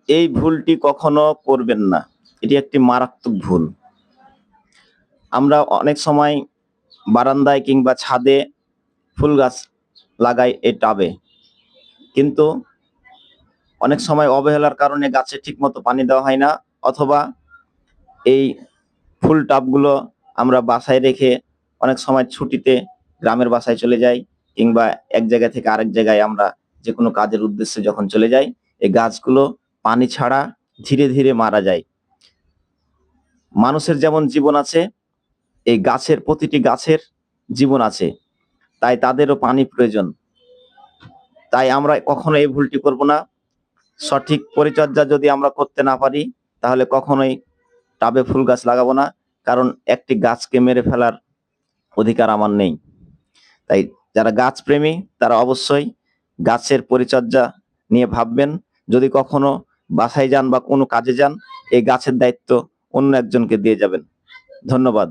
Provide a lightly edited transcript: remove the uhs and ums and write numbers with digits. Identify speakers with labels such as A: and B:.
A: এই ভুলটি কখনো করবেন না। এটি একটি মারাত্মক ভুল। আমরা অনেক সময় বারান্দায় কিংবা ছাদে ফুল গাছ লাগাই এই টাবে, কিন্তু অনেক সময় অবহেলার কারণে গাছে ঠিকমতো পানি দেওয়া হয় না, অথবা এই ফুল টাবগুলো আমরা বাসায় রেখে অনেক সময় ছুটিতে গ্রামের বাসায় চলে যাই, কিংবা এক জায়গা থেকে আরেক জায়গায় আমরা যে কোনো কাজের উদ্দেশ্যে যখন চলে যাই, এই গাছগুলো পানি ছাড়া ধীরে ধীরে মারা যায়। মানুষের যেমন জীবন আছে, এই গাছের প্রতিটি গাছের জীবন আছে, তাই তাদেরও পানি প্রয়োজন। তাই আমরা কখনো এই ভুলটি করব না। সঠিক পরিচর্যা যদি আমরা করতে না পারি, তাহলে কখনোই টাবে ফুল গাছ লাগাবো না, কারণ একটি গাছকে মেরে ফেলার অধিকার আমার নেই। তাই যারা গাছ প্রেমী তারা অবশ্যই গাছের পরিচর্যা নিয়ে ভাববেন। যদি কখনো বাসায় যান বা কোনো কাজে যান, এই গাছের দায়িত্ব অন্য একজনকে দিয়ে যাবেন। ধন্যবাদ।